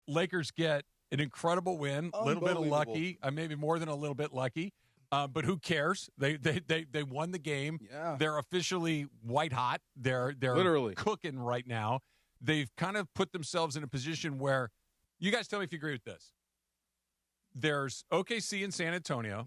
Lakers get an incredible win, a little bit of lucky, maybe more than a little bit lucky. But who cares? They won the game. Yeah. They're officially white hot. They're literally cooking right now. They've kind of put themselves in a position where, you guys tell me if you agree with this. There's OKC and San Antonio,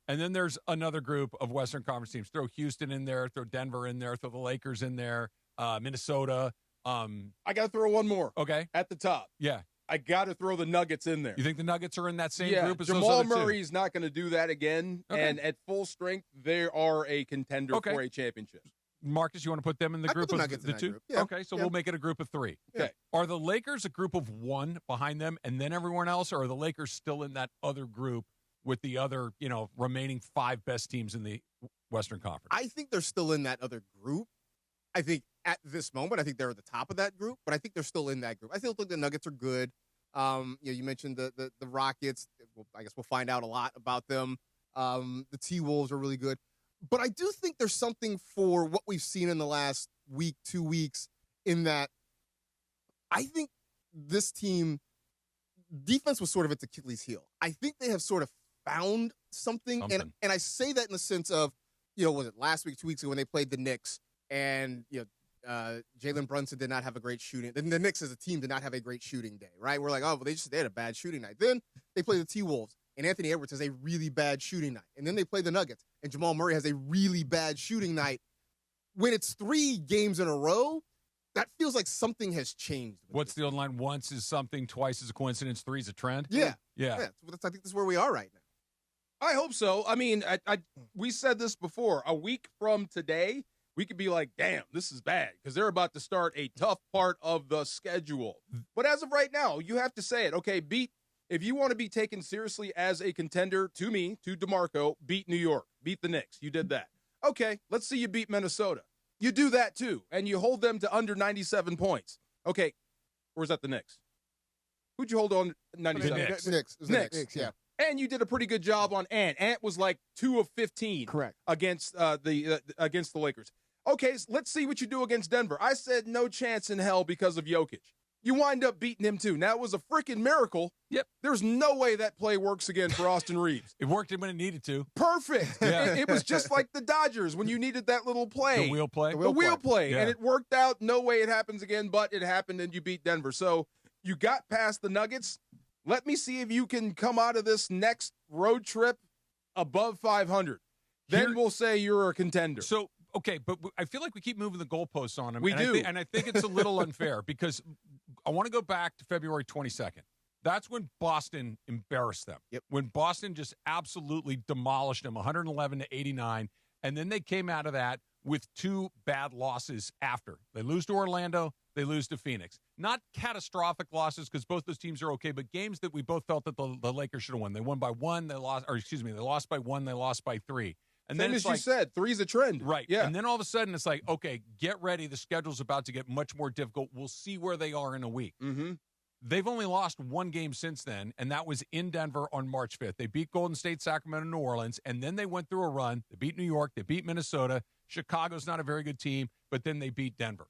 and then there's another group of Western Conference teams. Throw Houston in there, throw Denver in there, throw the Lakers in there, Minnesota. I got to throw one more. Okay. At the top. Yeah. I got to throw the Nuggets in there. You think the Nuggets are in that same group as Jamal those other Murray's two? not going to do that again, and at full strength, they are a contender for a championship. Marcus, you want to put them in the group of the two? Group. Yeah. Okay, so we'll make it a group of three. Okay. Are the Lakers a group of one behind them and then everyone else, or are the Lakers still in that other group with the other, remaining 5 best teams in the Western Conference? I think they're still in that other group. I think at this moment, I think they're at the top of that group, but I think they're still in that group. I still think the Nuggets are good. You mentioned the Rockets. I guess we'll find out a lot about them. The T-Wolves are really good. But I do think there's something for what we've seen in the last week, 2 weeks, in that I think this team, defense was sort of its Achilles heel. I think they have sort of found something. And I say that in the sense of, was it last week, 2 weeks ago when they played the Knicks, and, Jalen Brunson did not have a great shooting. The Knicks as a team did not have a great shooting day, right? We're like, they had a bad shooting night. Then they play the T-Wolves, and Anthony Edwards has a really bad shooting night. And then they play the Nuggets, and Jamal Murray has a really bad shooting night. When it's 3 games in a row, that feels like something has changed. What's the old line? Once is something, twice is a coincidence, 3 is a trend? Yeah. Yeah. I think that's where we are right now. I hope so. I mean, we said this before. A week from today, we could be like, damn, this is bad, because they're about to start a tough part of the schedule. But as of right now, you have to say it. Okay, if you want to be taken seriously as a contender, to me, to DeMarco, beat New York, beat the Knicks. You did that. Okay, let's see you beat Minnesota. You do that too, and you hold them to under 97 points. Okay, or is that the Knicks? Who'd you hold on 97? The Knicks. Yeah. And you did a pretty good job on Ant. Ant was like 2 of 15. Correct. Against the Lakers. Okay, so let's see what you do against Denver. I said no chance in hell because of Jokic. You wind up beating him too. Now, it was a freaking miracle. Yep. There's no way that play works again for Austin Reeves. It worked when it needed to. Perfect. Yeah. It was just like the Dodgers when you needed that little play. The wheel play. The wheel play. Yeah. And it worked out. No way it happens again, but it happened and you beat Denver. So you got past the Nuggets. Let me see if you can come out of this next road trip above 500. Then we'll say you're a contender. So, okay, but I feel like we keep moving the goalposts on them. We do. And I think it's a little unfair because I want to go back to February 22nd. That's when Boston embarrassed them. Yep. When Boston just absolutely demolished them, 111-89. And then they came out of that with 2 bad losses after. They lose to Orlando. They lose to Phoenix. Not catastrophic losses because both those teams are okay, but games that we both felt that the Lakers should have won. They won by 1. They lost by 1. They lost by 3. And Same then as it's you said, 3's a trend. Right. Yeah. And then all of a sudden it's like, okay, get ready. The schedule's about to get much more difficult. We'll see where they are in a week. Mm-hmm. They've only lost 1 game since then, and that was in Denver on March 5th. They beat Golden State, Sacramento, New Orleans, and then they went through a run. They beat New York. They beat Minnesota. Chicago's not a very good team, but then they beat Denver.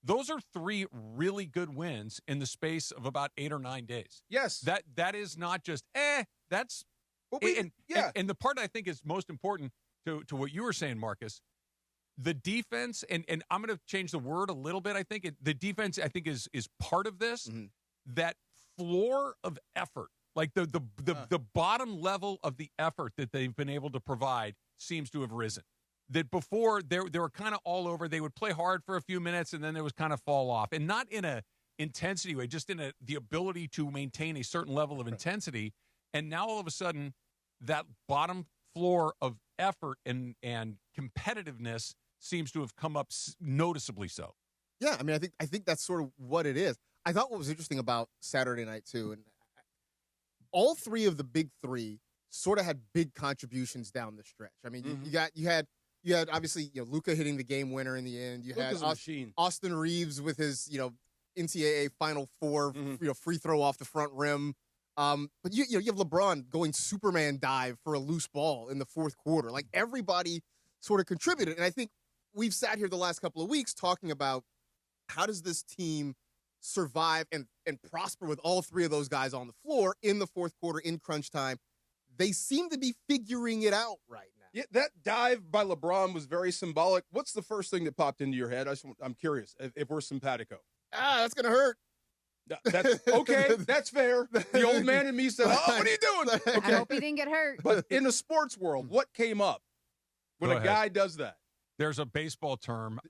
Those are 3 really good wins in the space of about 8 or 9 days. Yes. That is not just, that's Well, and the part I think is most important to what you were saying, Marcus, the defense, and I'm going to change the word a little bit. I think the defense, I think, is part of this. Mm-hmm. That floor of effort, like the bottom level of the effort that they've been able to provide, seems to have risen. That before they were kind of all over. They would play hard for a few minutes and then they would kind of fall off, and not in a intensity way, just in the ability to maintain a certain level of intensity. And now all of a sudden, that bottom floor of effort and competitiveness seems to have come up noticeably so. Yeah, I mean, I think that's sort of what it is. I thought what was interesting about Saturday night too, and all 3 of the big 3 sort of had big contributions down the stretch. I mean, you had obviously Luka hitting the game winner in the end. You Luka's had Austin Reeves with his NCAA Final Four free throw off the front rim. But you have LeBron going Superman dive for a loose ball in the 4th quarter. Like, everybody sort of contributed, and I think we've sat here the last couple of weeks talking about how does this team survive and prosper with all three of those guys on the floor in the fourth quarter in crunch time. They seem to be figuring it out right now. Yeah, that dive by LeBron was very symbolic. What's the first thing that popped into your head? I'm curious if we're simpatico. That's going to hurt. That's okay. That's fair. The old man in me said, "Oh, what are you doing?" Okay. I hope he didn't get hurt. But in the sports world, what came up when a guy does that? There's a baseball term.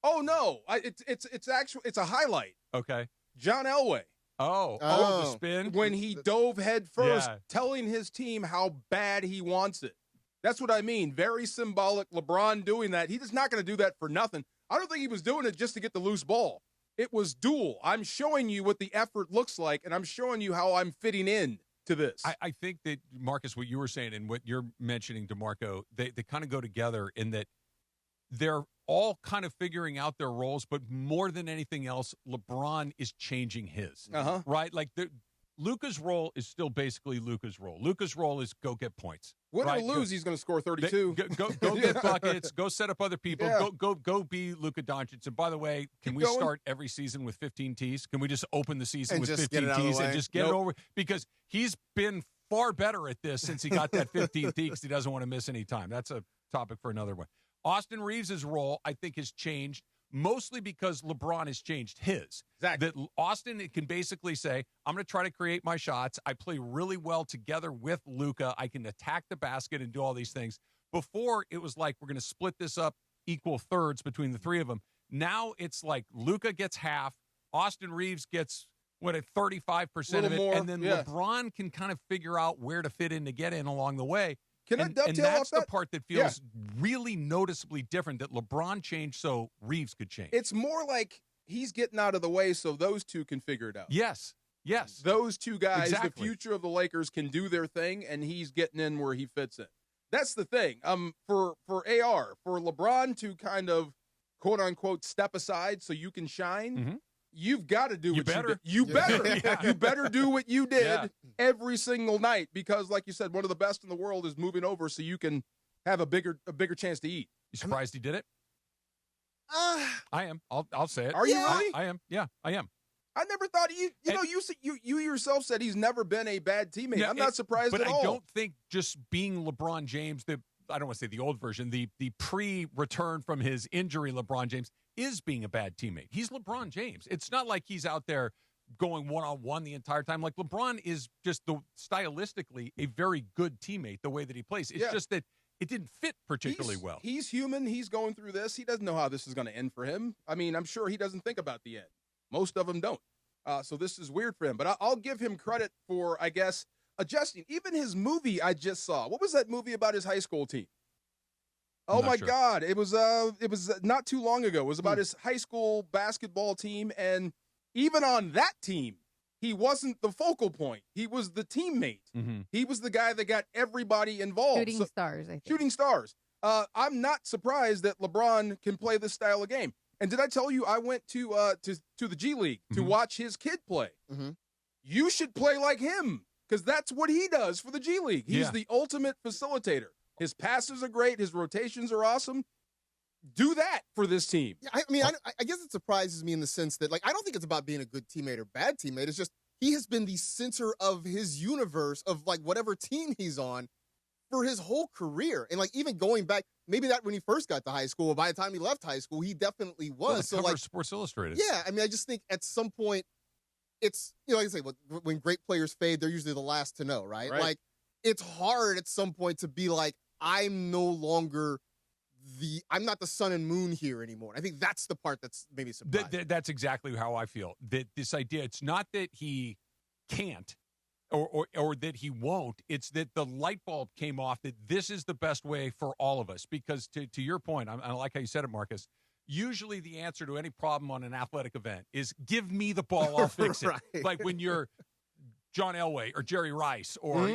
Oh no! It's a highlight. Okay. John Elway. Oh, the spin when he dove head first, Yeah. telling his team how bad he wants it. That's what I mean. Very symbolic. LeBron doing that. He's not going to do that for nothing. I don't think he was doing it just to get the loose ball. It was dual. I'm showing you what the effort looks like, and I'm showing you how I'm fitting in to this. I think that, Marcus, what you were saying and what you're mentioning, DeMarco, they kind of go together in that they're all kind of figuring out their roles, but more than anything else, LeBron is changing his. Right? Like, Luka's role is still basically Luka's role. Luka's role is go get points. Win or lose, he's going to score 32. Go get buckets. Go set up other people. Yeah. Go be Luka Doncic. And by the way, can we start every season with 15 tees? Can we just open the season And with just 15 get it out of the tees and way? just get it over? Because he's been far better at this since he got that 15th tee because he doesn't want to miss any time. That's a topic for another one. Austin Reeves' role, I think, has changed mostly because LeBron has changed his. Exactly. That Austin can basically say, I'm going to try to create my shots. I play really well together with Luka. I can attack the basket and do all these things. Before, it was like, we're going to split this up equal thirds between the three of them. Now it's like Luka gets half, Austin Reeves gets, 35% of it, more, and then LeBron can kind of figure out where to fit in to get in along the way. Can I dovetail and that's off that? the part that feels really noticeably different, that LeBron changed so Reeves could change. It's more like he's getting out of the way so those two can figure it out. Yes. Those two guys, Exactly. the future of the Lakers, can do their thing, and he's getting in where he fits in. That's the thing. For LeBron to kind of, quote unquote, step aside so you can shine, you've got to do what you did. You better. You better do what you did every single night, because, like you said, one of the best in the world is moving over so you can have a bigger chance to eat. You surprised he did it? I am. I'll say it. Are you really? I am. Yeah, I am. I never thought you yourself said he's never been a bad teammate. I'm not surprised at all. But I don't think just being LeBron James, I don't want to say the old version, the pre-return from his injury LeBron James is being a bad teammate. He's LeBron James. It's not like he's out there going one-on-one the entire time. Like, LeBron is just stylistically a very good teammate the way that he plays. It's just that it didn't fit particularly well. He's human. He's going through this. He doesn't know how this is going to end for him. I mean, I'm sure he doesn't think about the end. Most of them don't. So this is weird for him. But I'll give him credit for, I guess, adjusting. Even his movie I just saw. What was that movie about his high school team? Oh my God. It was not too long ago. It was about his high school basketball team, and even on that team, he wasn't the focal point. He was the teammate. He was the guy that got everybody involved. Shooting stars, I think. Shooting stars. I'm not surprised that LeBron can play this style of game. And did I tell you I went to the G League to watch his kid play? You should play like him, because that's what he does for the G League. He's the ultimate facilitator. His passes are great. His rotations are awesome. Do that for this team. Yeah, I mean, I guess it surprises me in the sense that, like, I don't think it's about being a good teammate or bad teammate. It's just he has been the center of his universe of, like, whatever team he's on for his whole career. And, like, even going back, maybe that when he first got to high school, by the time he left high school, he definitely was. Well, so, cover like, of Sports Illustrated. Yeah, I mean, I just think at some point, it's, like I say, when great players fade, they're usually the last to know, right? Like, it's hard at some point to be like, I'm no longer I'm not the sun and moon here anymore. I think that's the part that's maybe surprising. That's exactly how I feel. That this idea, it's not that he can't or that he won't. It's that the light bulb came off that this is the best way for all of us. Because to your point, I like how you said it, Marcus, usually the answer to any problem on an athletic event is give me the ball, I'll fix it. Like when you're John Elway or Jerry Rice or,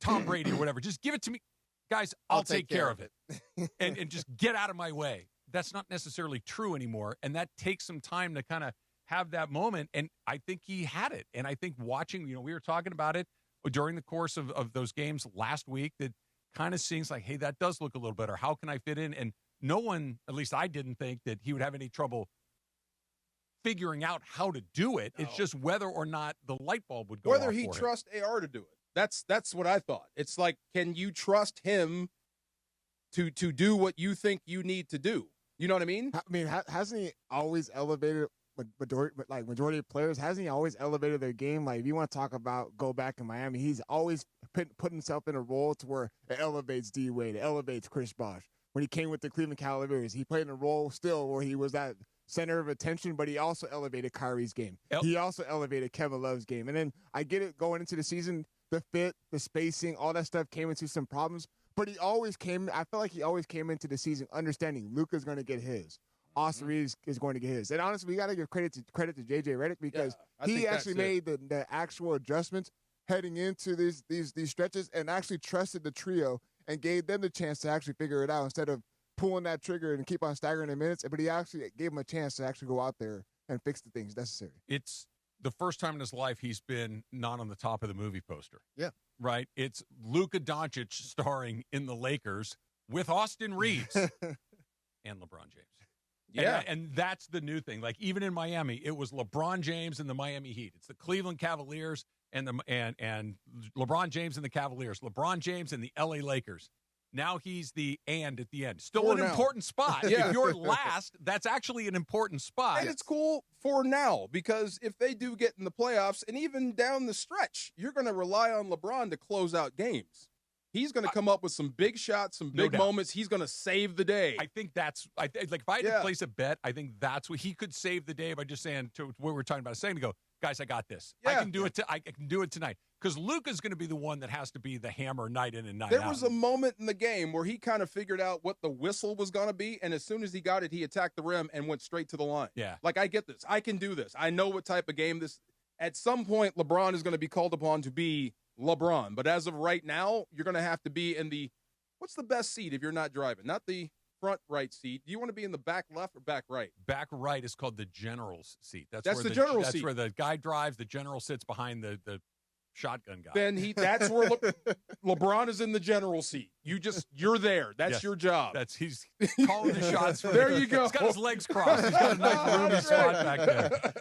Tom Brady or whatever, just give it to me. Guys, I'll take care of it. and just get out of my way. That's not necessarily true anymore. And that takes some time to kind of have that moment. And I think he had it. And I think watching, we were talking about it during the course of those games last week, that kind of seems like, hey, that does look a little better. How can I fit in? And no one, at least I didn't think that he would have any trouble figuring out how to do it. No. It's just whether or not the light bulb would go Whether off he for him. trusts AR to do it. That's what I thought. It's like, can you trust him to do what you think you need to do? You know what I mean? I mean, hasn't he always elevated majority of players? Hasn't he always elevated their game? Like, if you want to talk about go back in Miami, he's always put himself in a role to where it elevates D Wade, it elevates Chris Bosh. When he came with the Cleveland Cavaliers, he played in a role still where he was that center of attention, but he also elevated Kyrie's game. He also elevated Kevin Love's game. And then I get it, going into the season, the fit, the spacing, all that stuff came into some problems. But he always I felt like he always came into the season understanding Luka's going to get his. Austin Reeves is going to get his. And honestly, we got to give credit to JJ Redick because he actually made the actual adjustments heading into these stretches and actually trusted the trio and gave them the chance to actually figure it out instead of pulling that trigger and keep on staggering the minutes. But he actually gave them a chance to actually go out there and fix the things necessary. It's the first time in his life he's been not on the top of the movie poster. Yeah. Right? It's Luka Doncic starring in the Lakers with Austin Reeves and LeBron James. Yeah. And that's the new thing. Like, even in Miami, it was LeBron James and the Miami Heat. It's the Cleveland Cavaliers and LeBron James and the Cavaliers. LeBron James and the LA Lakers. Now he's the and at the end. Still an important spot. Yeah. If you're last, that's actually an important spot. And it's cool for now because if they do get in the playoffs and even down the stretch, you're going to rely on LeBron to close out games. He's going to come up with some big shots, some big moments. He's going to save the day. I think that's like if I had to place a bet, I think that's what he could save the day by just saying to what we were talking about a second ago, guys, I got this. I can do it. I can do it tonight because Luka's going to be the one that has to be the hammer night in and night out. There was a moment in the game where he kind of figured out what the whistle was going to be, and as soon as he got it, he attacked the rim and went straight to the line. Yeah, like I get this. I can do this. I know what type of game this. At some point, LeBron is going to be called upon to be LeBron, but as of right now, you're going to have to be in the what's the best seat if you're not driving? Not the front right seat. Do you want to be in the back left or back right? Back right is called the general's seat. That's where the general seat. That's where the guy drives. The general sits behind the shotgun guy. Then that's where LeBron is in the general seat. You're there. That's your job. He's calling the shots. There you go. He's got his legs crossed. He's got a nice roomy spot back there.